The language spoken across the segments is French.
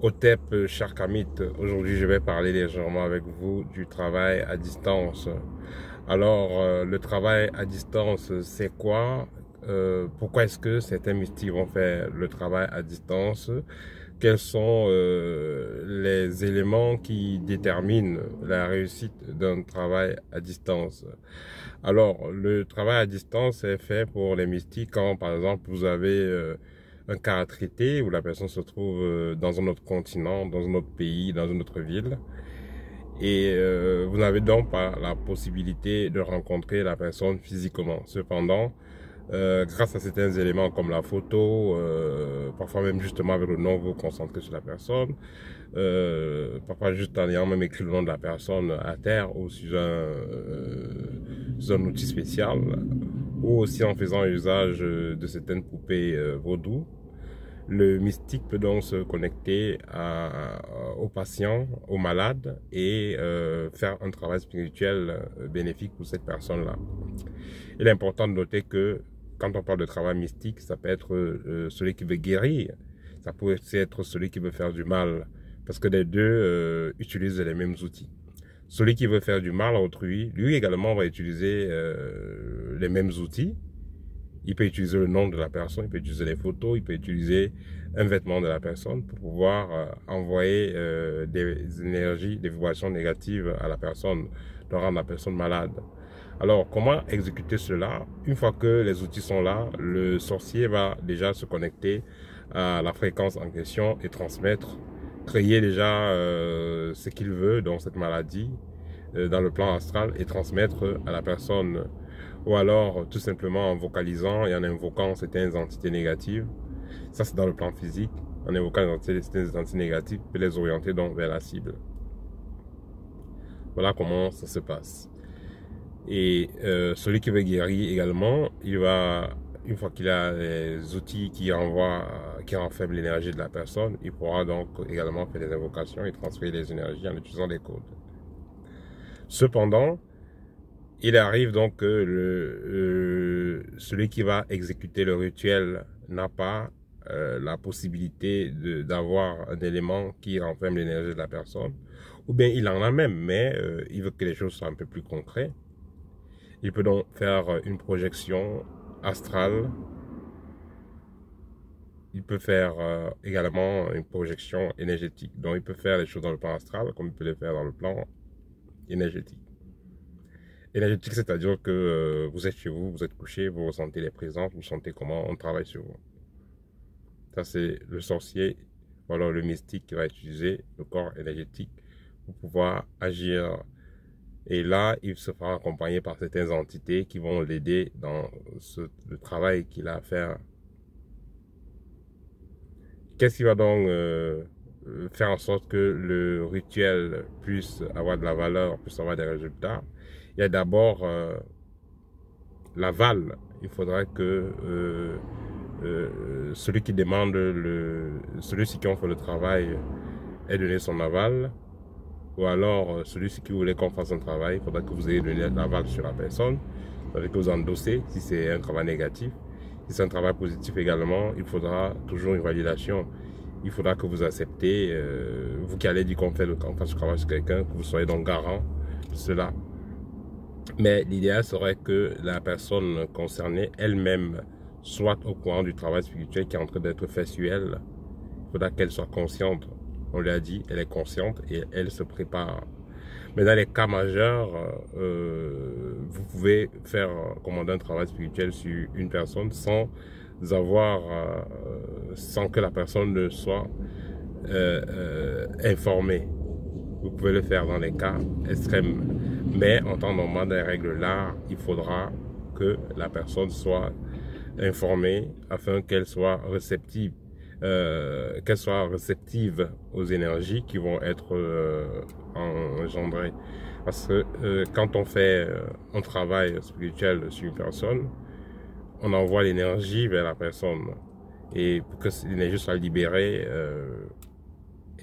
Otep Charkamit, aujourd'hui je vais parler légèrement avec vous du travail à distance. Alors, le travail à distance, c'est quoi? Pourquoi est-ce que certains mystiques vont faire le travail à distance? Quels sont les éléments qui déterminent la réussite d'un travail à distance? Alors, le travail à distance est fait pour les mystiques quand, par exemple, vous avez un cas à traiter où la personne se trouve dans un autre continent, dans un autre pays, dans une autre ville. Et vous n'avez donc pas la possibilité de rencontrer la personne physiquement. Cependant, grâce à certains éléments comme la photo, parfois même justement avec le nom, vous vous concentrez sur la personne, parfois juste en ayant même écrit le nom de la personne à terre ou sur un outil spécial, ou aussi en faisant usage de certaines poupées vaudou. Le mystique peut donc se connecter aux patients, aux malades et faire un travail spirituel bénéfique pour cette personne-là. Il est important de noter que quand on parle de travail mystique, ça peut être celui qui veut guérir, ça peut aussi être celui qui veut faire du mal, parce que les deux utilisent les mêmes outils. Celui qui veut faire du mal à autrui, lui également va utiliser les mêmes outils. Il peut utiliser le nom de la personne, il peut utiliser les photos, il peut utiliser un vêtement de la personne pour pouvoir envoyer des énergies, des vibrations négatives à la personne, de rendre la personne malade. Alors, comment exécuter cela? Une fois que les outils sont là, le sorcier va déjà se connecter à la fréquence en question et transmettre, créer déjà ce qu'il veut dans cette maladie, dans le plan astral, et transmettre à la personne, ou alors tout simplement en vocalisant et en invoquant certaines entités négatives. Ça, c'est dans le plan physique. En invoquant certaines entités négatives, peut les orienter donc vers la cible. Voilà comment ça se passe. Et celui qui veut guérir également, il va, une fois qu'il a les outils qui renferment l'énergie de la personne, il pourra donc également faire des invocations et transférer les énergies en utilisant des codes. Cependant, il arrive donc que celui qui va exécuter le rituel n'a pas la possibilité d'avoir un élément qui renferme l'énergie de la personne, ou bien il en a même, mais il veut que les choses soient un peu plus concrètes. Il peut donc faire une projection astrale. Il peut faire également une projection énergétique. Donc il peut faire les choses dans le plan astral comme il peut les faire dans le plan énergétique. Énergétique, c'est-à-dire que vous êtes chez vous, vous êtes couché, vous ressentez les présences, vous sentez comment on travaille sur vous. Ça, c'est le sorcier, ou alors le mystique qui va utiliser le corps énergétique pour pouvoir agir. Et là, il se fera accompagner par certaines entités qui vont l'aider dans le travail qu'il a à faire. Qu'est-ce qui va donc faire en sorte que le rituel puisse avoir de la valeur, puisse avoir des résultats? Il y a d'abord l'aval. Il faudra que celui qui demande, celui-ci qui en fait le travail ait donné son aval. Ou alors, celui-ci qui voulait qu'on fasse un travail, il faudra que vous ayez donné l'aval sur la personne. C'est-à-dire que vous endossez si c'est un travail négatif. Si c'est un travail positif également, il faudra toujours une validation. Il faudra que vous acceptez, vous qui allez dire qu'on fasse le travail sur quelqu'un, que vous soyez donc garant de cela. Mais l'idéal serait que la personne concernée elle-même soit au courant du travail spirituel qui est en train d'être fait sur elle. Il faudra qu'elle soit consciente. On lui a dit, elle est consciente et elle se prépare. Mais dans les cas majeurs, vous pouvez faire commander un travail spirituel sur une personne sans que la personne ne soit informée. Vous pouvez le faire dans les cas extrêmes. Mais en temps normal, dans les règles là, il faudra que la personne soit informée afin qu'elle soit réceptive. Aux énergies qui vont être engendrées. Parce que quand on fait un travail spirituel sur une personne, on envoie l'énergie vers la personne. Et pour que l'énergie soit libérée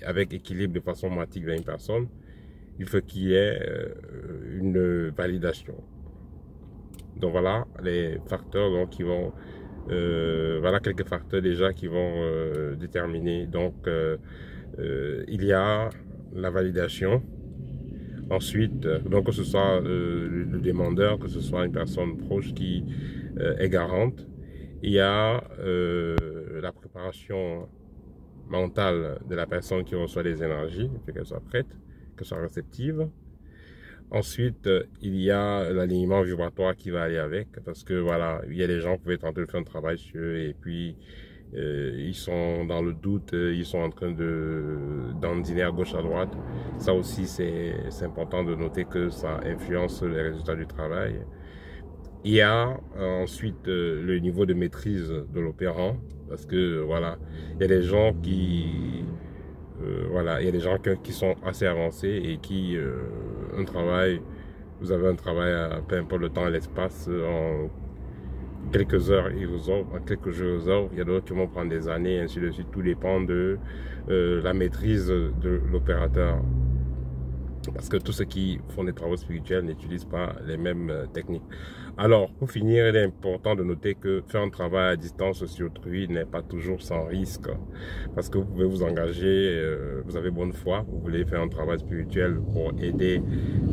avec équilibre de façon automatique vers une personne, il faut qu'il y ait une validation. Donc voilà les facteurs donc, qui vont voilà quelques facteurs déjà qui vont déterminer donc Il y a la validation. Ensuite, donc que ce soit le demandeur, que ce soit une personne proche qui est garante, il y a la préparation mentale de la personne qui reçoit les énergies, qu'elle soit prête, qu'elle soit réceptive. Ensuite, il y a l'alignement vibratoire qui va aller avec, parce que voilà, il y a des gens qui peuvent être en train de faire un travail sur eux et puis ils sont dans le doute, ils sont en train d'endiner à gauche à droite. Ça aussi, c'est important de noter que ça influence les résultats du travail. Il y a ensuite le niveau de maîtrise de l'opérant, parce que voilà, il y a des gens qui voilà, il y a des gens qui sont assez avancés et qui vous avez un travail à peu importe le temps et l'espace, en quelques heures, ils vous offrent, en quelques jours, ils offrent. Il y a d'autres qui vont prendre des années, ainsi de suite. Tout dépend de la maîtrise de l'opérateur. Parce que tous ceux qui font des travaux spirituels n'utilisent pas les mêmes techniques. Alors, pour finir, il est important de noter que faire un travail à distance sur autrui n'est pas toujours sans risque. Parce que vous pouvez vous engager, vous avez bonne foi, vous voulez faire un travail spirituel pour aider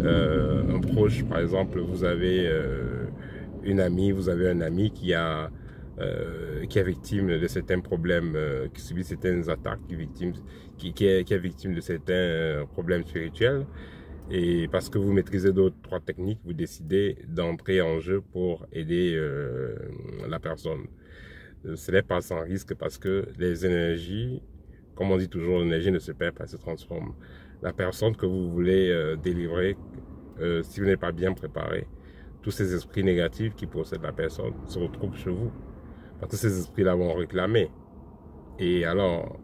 un proche. Par exemple, vous avez une amie, vous avez un ami qui est victime de certains problèmes, qui subit certaines attaques, qui est victime de certains problèmes spirituels. Et parce que vous maîtrisez d'autres trois techniques, vous décidez d'entrer en jeu pour aider la personne. Ce n'est pas sans risque parce que les énergies, comme on dit toujours, l'énergie ne se perd pas, elle se transforme. La personne que vous voulez délivrer, si vous n'êtes pas bien préparé, tous ces esprits négatifs qui possèdent la personne se retrouvent chez vous. Parce que ces esprits-là vont réclamer. Et alors,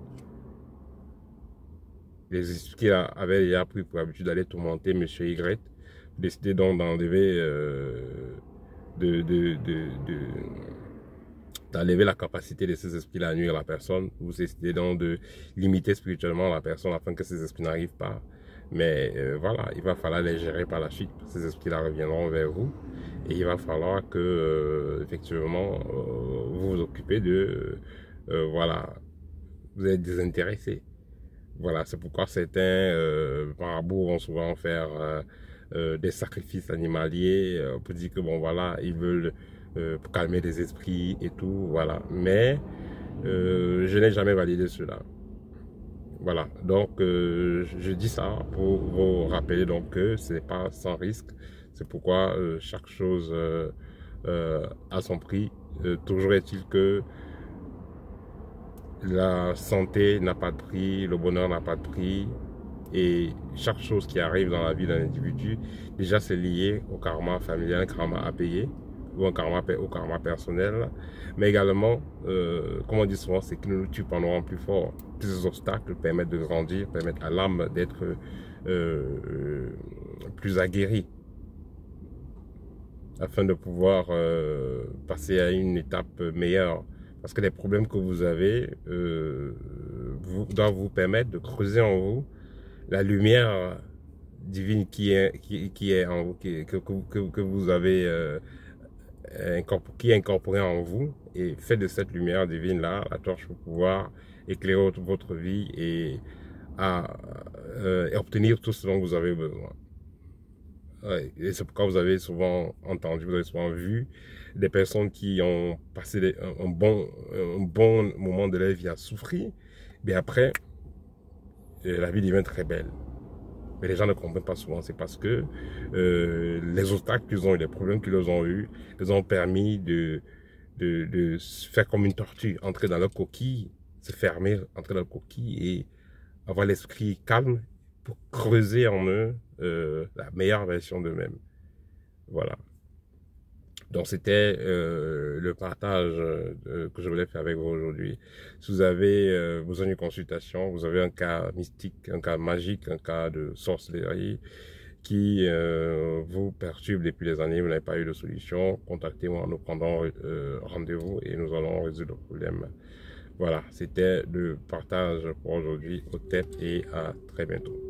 les esprits qui avaient déjà pris pour habitude d'aller tourmenter M. Y, décidez donc d'enlever d'enlever la capacité de ces esprits-là à nuire à la personne. Vous décidez donc de limiter spirituellement la personne afin que ces esprits n'arrivent pas. Mais voilà, il va falloir les gérer par la suite. Ces esprits-là reviendront vers vous. Et il va falloir que, effectivement, vous vous occupez de... voilà, vous êtes désintéressé. Voilà, c'est pourquoi certains marabouts vont souvent faire des sacrifices animaliers pour dire que, bon, voilà, ils veulent pour calmer les esprits et tout, voilà. Mais je n'ai jamais validé cela. Voilà, donc je dis ça pour vous rappeler donc que ce n'est pas sans risque. C'est pourquoi chaque chose a son prix. Toujours est-il que la santé n'a pas de prix, le bonheur n'a pas de prix. Et chaque chose qui arrive dans la vie d'un individu, déjà c'est lié au karma familial, un karma à payer, ou un karma au karma personnel. Mais également, comme on dit souvent, c'est qu'il ne nous tue pas, nous rend plus fort. Tous ces obstacles permettent de grandir, permettent à l'âme d'être plus aguerrie, afin de pouvoir passer à une étape meilleure. Parce que les problèmes que vous avez doivent vous permettre de creuser en vous la lumière divine qui est en vous, que vous avez qui est incorporée en vous, et faites de cette lumière divine là la torche pour pouvoir éclairer votre vie et obtenir tout ce dont vous avez besoin. Ouais, et c'est pourquoi vous avez souvent entendu, vous avez souvent vu des personnes qui ont passé un bon moment de leur vie à souffrir, mais après, la vie devient très belle. Mais les gens ne comprennent pas souvent, c'est parce que les obstacles qu'ils ont eu, les problèmes qu'ils ont eu, les ont permis de se faire comme une tortue, entrer dans leur coquille, se fermer, entrer dans leur coquille et avoir l'esprit calme pour creuser en eux la meilleure version d'eux-mêmes. Voilà. Donc c'était le partage que je voulais faire avec vous aujourd'hui. Si vous avez besoin d'une consultation, vous avez un cas mystique, un cas magique, un cas de sorcellerie qui vous perturbe depuis des années, vous n'avez pas eu de solution, contactez-moi, nous prendrons rendez-vous et nous allons résoudre le problème. Voilà, c'était le partage pour aujourd'hui. Au tête et à très bientôt.